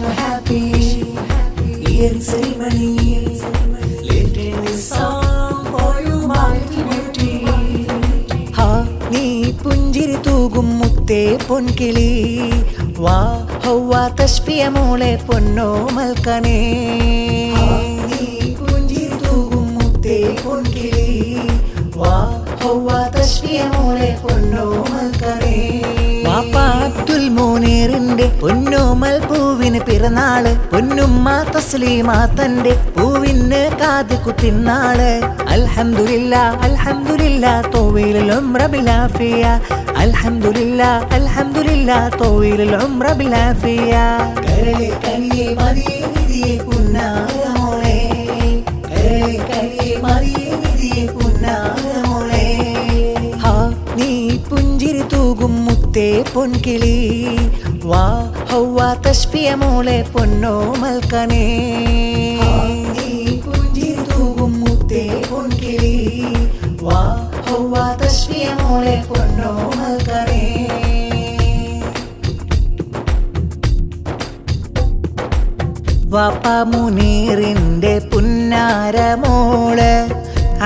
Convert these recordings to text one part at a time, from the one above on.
you happy year ceremony. Lifting this song for you, my little beauty. ഹാ നീ പുഞ്ചിരി തൂകും മുത്തേ പൊൻകിളി വാ ഹൗവ തശ്ഫിയ മോളെ പൊന്നോ മൽക്കനേ. നീ പുഞ്ചിരി തൂകും മുത്തേ പൊൻകിളി വാ ഹൗവ തശ്ഫിയ മോളെ പൊന്നോ മൽക്കനേ. വാപ്പ അബ്ദുൽ മോനീറിന്റെ പൊന്നോമൽ പൂവിന് പിറന്നാള്, പൊന്നുമ്മ തസ്ലീമാ തന്റെ പൂവിന് കാത് കുത്തിന്നാള്. അൽഹംദുലില്ലാ അൽഹംദുലില്ലാ തോവീലുൽ ഉംറ ബിലാഫിയ. അൽഹംദുലില്ലാ അൽഹംദുലില്ലാ തോവീലുൽ ഉംറ ബിലാഫിയ. കരളെ കനിയെ മതിയെ നിധിയെ പുന്നാര മോളെ. കരളെ കനിയെ മതിയെ നിധിയെ പുന്നാര മോളെ. ഹാ നീ പുഞ്ചിരി തൂകും മുത്തേ പൊൻകിളി വാ ഹൗവ തശ്ഫിയ മോളെ പൊന്നോ മൽക്കനേ. നീ പുഞ്ചിരി തൂകും മുത്തേ പൊൻകിളി വാ ഹൗവ തശ്ഫിയ മോളെ പൊന്നോ മൽക്കനേ. വാപ്പ മുനീറിന്റെ പുന്നാര മോള്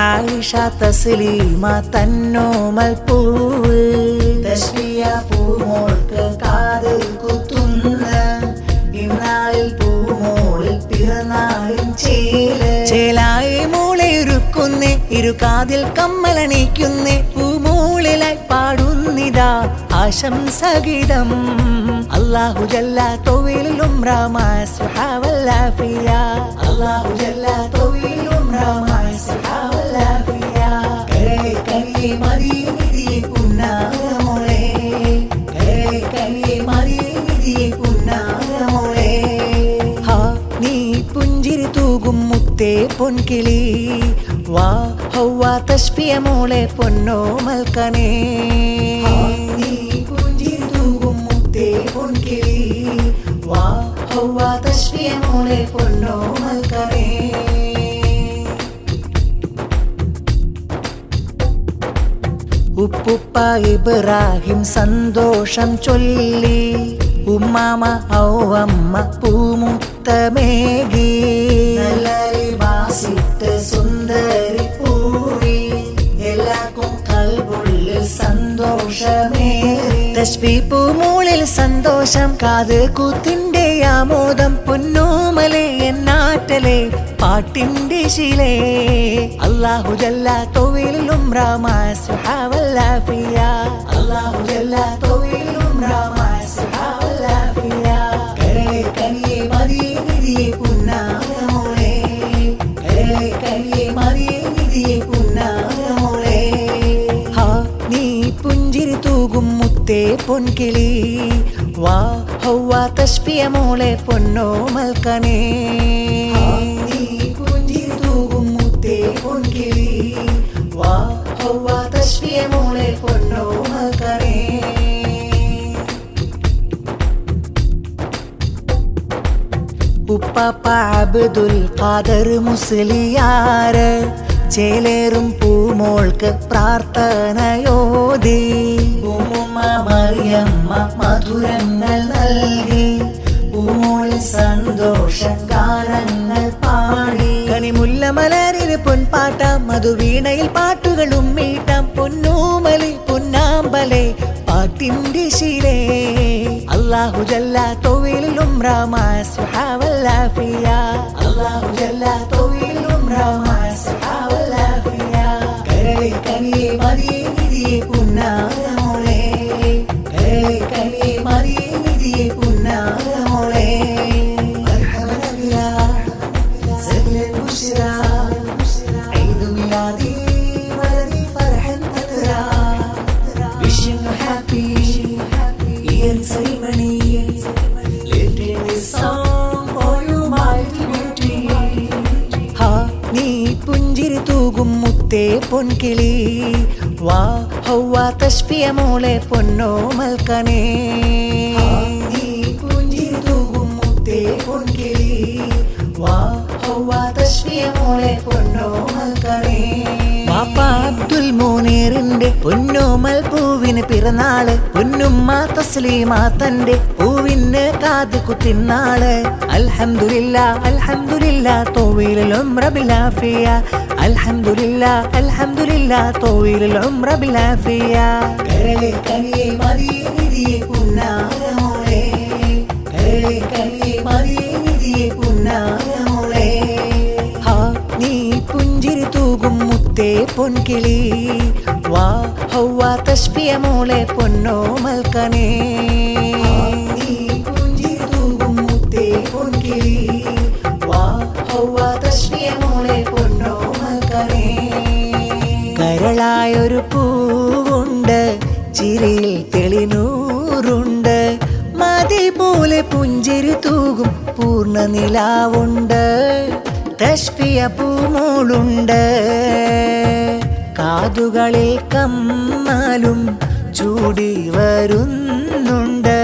ആയിഷ തസ്ലീമ തന്നോമൽ പൂവ്. തശ്ഫിയ പൂമോൾക്ക് കാത് കുത്തുന്ന ഇന്നാളിൽ പൂമോളിൽ പിറന്നാളും ചേല്. ചേലായി മോളെ ഒരുക്കുന്നേ ഇരുകാതിൽ കമ്മലണിക്കുന്നേ പൂമോളിലായി പാടുന്നിതാ ആശംസഗീതം. അല്ലാഹു ജല്ല തോവീലുൽ ഉംറ മഅ സ്വഹാബൽ ആഫിയ. അല്ലാഹു ജല്ല തോവീലുൽ ഉംറ മഅ സ്വഹാബൽ ആഫിയ. കരളെ കനിയെ മതിയെ നിധിയെ പുന്നാര മോളെ. കരളെ കനിയെ മതിയെ നിധിയെ പുന്നാര മോളെ. ഹാ നീ പുഞ്ചിരി തൂകും മുത്തേ പൊൻകിളി വാ ഹൗവ തശ്ഫിയ മോളെ പൊന്നോ മൽക്കനേ. നീ പുഞ്ചിരി തൂകും മുത്തേ പൊൻകിളി വാ ഹൗവ തശ്ഫിയ മോളെ പൊന്നോ മൽക്കനേ. ഉപ്പുപ്പ ഇബ്രാഹിം സന്തോഷം ചൊല്ലി ഉമ്മാമ ഔവമ്മ പൂമുത്തമേകി. നല്ല ലിബാസിട്ട് സുന്ദരി പൂവി എല്ലാവർക്കും കൽബുള്ളിൽ സന്തോഷമേറി. തശ്ഫീ പൂമൂളിൽ സന്തോഷം കാത് കൂത്തിന്റെ ആമോദം പൊന്നോമലെ എന്നാറ്റലെ പാട്ടിന്റെ ശീലേ. അല്ലാഹു ജല്ല തോവീലുൽ ഉംറ മഅ സ്വഹാബൽ ആഫിയ. അല്ലാഹു ജല്ല തോവീലുൽ ഉംറ മഅ സ്വഹാബൽ ആഫിയ. കരളെ കനിയെ മതിയെ നിധിയെ പുന്നാര മോളെ. കരളെ കനിയെ മതിയെ നിധിയെ പുന്നാര മോളെ. ഹാ നീ പുഞ്ചിരി തൂകും മുത്തേ പൊൻകിളി വാ ഹൗവ തശ്ഫിയ മോളെ പൊന്നോ മൽക്കനേ. നീ പുഞ്ചിരി തൂകും മുത്തേ പൊൻകിളി വാ ഹൗവ തശ്ഫിയ മോളെ പൊന്നോ മൽക്കനേ. ഉപ്പാപ്പ അബ്ദുൽ ഖാദർ മുസ്ലിയാര് ചേലേറും പൂമോൾക്ക് പ്രാർത്ഥനയോതി. ഉമ്മുമ്മ മറിയമ്മ മധുരങ്ങൾ നൽകി പൂമോളിൽ സന്തോഷ ഗാനങ്ങൾ പാടി. കണിമുല്ല മലരിന് പൊൻപാട്ടാം മധുവീണയിൽ പാട്ടുകളും മീട്ടാം പൊന്നൂമലി പൊന്നാമ്പലെ പാട്ടിന്റെ ശീലേ. അല്ലാഹു ജല്ല തോവീലുൽ ഉംറ മഅ സ്വഹാബൽ ആഫിയ. അല്ലാഹു ജല്ല തോവീലുൽ ഉംറ മഅ സ്വഹാബൽ ആഫിയ. കരളെ കനിയെ മതിയെ നിധിയെ പുന്നാര മോളെ. കരളെ കനിയെ മതിയെ നിധിയെ പുന്നാര മോളെ. മർഹബൻ ബിലാ സഹ്ലൻ ബുശ്രാ Eid മിലാദി വലദി ഫർഹൻ തദ്റാ. Wishing you happy year ceremony. Lifting this song for you, my little beauty. ഹാ നീ പുഞ്ചിരി തൂകും മുത്തേ പൊൻകിളി വാ ഹൗവ തശ്ഫിയ മോളെ പൊന്നോ മൽക്കനേ. നീ പുഞ്ചിരി തൂകും മുത്തേ പൊൻകിളി വാ ഹൗവ തശ്ഫിയ മോളെ പൊന്നോ മൽക്കനേ. വാപ്പ അബ്ദുൽ മോനീറിന്റെ പൊന്നോമൽ പൂവിന് പിറന്നാള് പൊന്നുമ്മ തസ്ലീമാ തന്റെ പൂവിന് കാത് കുത്തിനാള് അൽഹംദുലില്ലാ അൽഹംദുലില്ലാ തോവീലുൽ ഉംറ ബിലാഫിയ അൽഹംദുലില്ലാ അൽഹംദുലില്ലാ തോവീലുൽ ഉംറ ബിലാഫിയ കരളെ കനിയെ മതിയെ നിധിയെ പുന്നാരമോളെ കരളെ കനിയെ മതിയെ നിധിയെ പുന്നാരമോളെ ഹാ നീ പുഞ്ചിരി തൂകും മുത്തേ പൊൻകിളി വാ ഹൗവ തശ്ഫിയ മോളെ പൊന്നോമൽ കനേ നീ പുഞ്ചിരി തൂകും മുത്തേ പൊൻകിളി വാ ഹൗവ തശ്ഫിയ മോളെ പൊന്നോമൽ കനേ കരളായൊരു പൂവുണ്ട് ചിരിയിൽ തെളിനൂറുണ്ട് മതി പോലെ പുഞ്ചിരി തൂകും പൂർണ്ണ നിലാവുണ്ട് തശ്ഫിയ പൂമോളുണ്ട് കാതുകളിൽ കമ്മലും ചൂടി വരുന്നുണ്ട്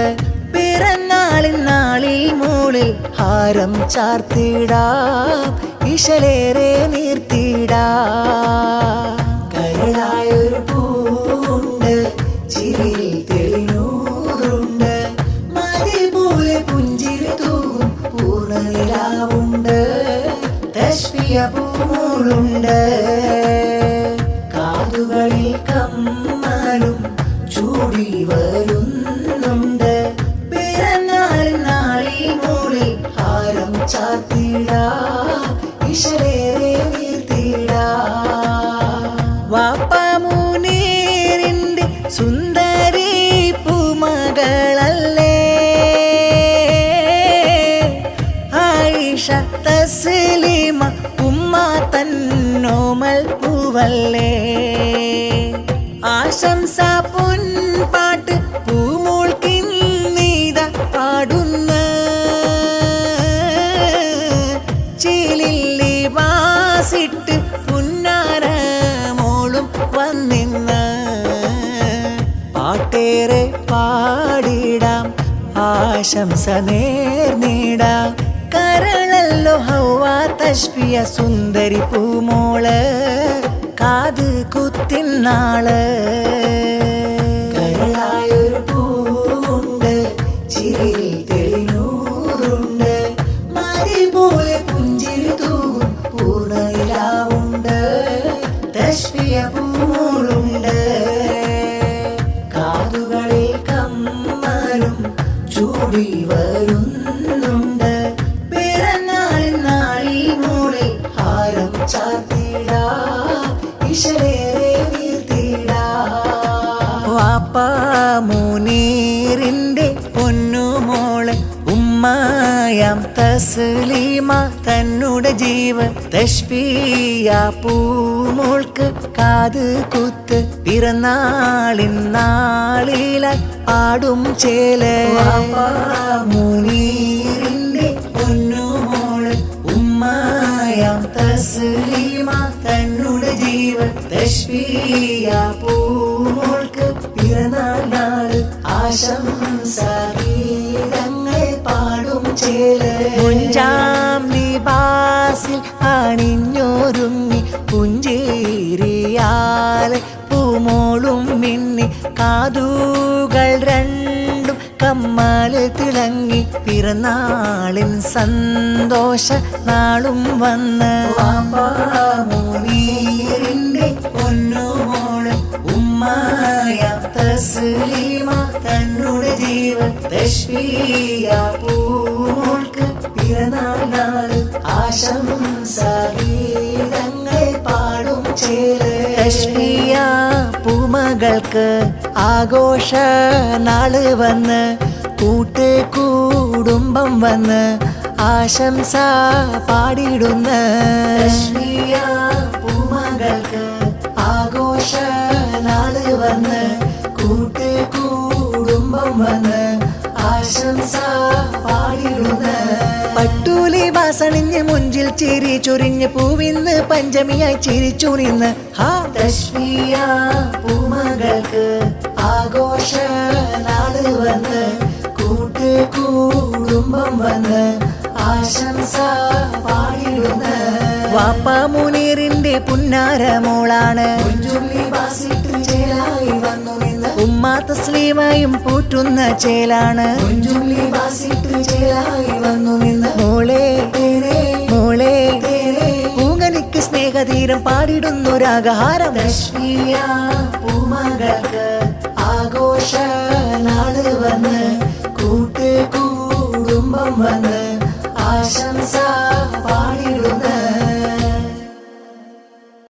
പിറന്നാളിൻ നാളിൽ മോളിൽ ഹാരം ചാർത്തിടാം ഇശലേറെ നീർത്തിടാം കരളായൊരു പൂവുണ്ട് ചിരിയിൽ തെളിനൂറുണ്ട് മതി പോലെ പുഞ്ചിരി തൂകും പൂർണ്ണ നിലാവുണ്ട് തശ്ഫിയ പൂമോളുണ്ട് കാതുകളിൽ കമ്മലും ചൂടി വരുന്നുണ്ട് പിറന്നാളിൻ നാളിൽ മോളിൽ ഹാരം ചാർത്തിടാ ഇശലേറെ നീർത്തിടാ വാപ്പ മുനീറിന്റെ സുന്ദരി പൂമകളല്ലേ ആയിഷ തസ്ലീമ ഉമ്മ തന്നോമൽ പൂവല്ലേ ആശംസ പൊൻപാട്ട് പൂമോൾക്കിന്നീത പാടുന്ന ചിലില്ലി വാസിട്ട് പുന്നാര മോളും വന്നിന്ന് പാട്ടേറെ പാടിടാം ആശംസ നേർന്നിടാം കരളല്ലോ ഹൗവ തശ്ഫിയ സുന്ദരി പൂമോള് കാത് കുത്തിനാള് കരളായൊരു പൂവുണ്ട് ചിരിയിൽ തെളിനൂറുണ്ട് മതി പോലെ പുഞ്ചിരി തൂകും പൂർണ്ണ നിലാവുണ്ട് തശ്ഫിയ പൂമോളുണ്ട് കാതുകളിൽ കമ്മലും ചൂടി വരുന്നുണ്ട് പിറന്നാളിൻ നാളിൽ മോളിൽ ഹാരം ചാർത്തിടാ ഇശലേറെ നീർത്തിടാ വാപ്പ മുനീറിന്റെ പൊന്നുമോള് ഉമ്മയാം തസ്ലീമ തന്നുടെ ജീവ തശ്ഫിയ പൂമോൾക്ക് കാത് കുത്ത് പിറന്നാളിൻ നാളിലായി പാടും ചേല് വാപ്പ മുനീറിന്റെ പൊന്നുമോള് ഉമ്മയാം തസ്ലീമ തന്നുടെ ജീവ തശ്ഫിയ പൂമോൾക്ക് പിറന്നാൾ ആശംസ ഗീതങ്ങൾ പാടും ചേല് മുഞ്ചാം ലിബാസിൽ അണിഞ്ഞൊരുങ്ങി പുഞ്ചേരിയാലെ പൂമോളും മിന്നി കാതുകൾ രണ്ടും കമ്മല് തിളങ്ങി പിറന്നാളിൻ സന്തോഷ നാളും വന്ന് മുനീറിന്റെ പൊന്നുമോള് ഉമ്മയാം തസ്ലീമ തന്നുടെ ജീവ തശ്ഫിയ പൂമോൾക്ക് പിറന്നാൾ ആശംസ ഗീതങ്ങൾ പാടും ചേല് തശ്ഫിയ പൂമകൾക്ക് ആഘോഷ നാള് വന്ന് കൂട്ട് കുടുംബം വന്ന് ആശംസ പാടിടുന്ന തശ്ഫിയ പൂമകൾക്ക് ആഘോഷ നാള് വന്ന് കൂട്ട് കുടുംബം വന്ന് ആശംസ പാടിടുന്ന പട്ടൂലി വാസണിഞ്ഞ് മുഞ്ചിൽ ചിരി ചൊരിഞ്ഞ് പൂവിന്ന് പഞ്ചമിയായി ചിരിച്ചു നിന്ന് ഹാ തശ്ഫിയ പൂമകൾക്ക് ആഘോഷ നാള് വന്ന് കൂട്ട് കുടുംബം വന്ന് ആശംസ പാടിടുന്ന വാപ്പ മുനീറിന്റെ പുന്നാര മോളാണ് ചേലായ തസ്ലീമയും പൂറ്റുന്ന ചേലാണ് കുഞ്ചും ലിബാസിട്ട് ചേലായി വന്നു നിന്ന് മോളെ തേനേ മോളെ തേനേ പൂങ്കനിക്ക് സ്നേഹതീരം പാടിടുന്നു രാഗഹാരം തശ്മിയ പൂമകൾക്ക് ആഘോഷ നാള് വന്ന് കൂട്ട് കുടുംബം വന്ന് ആശംസ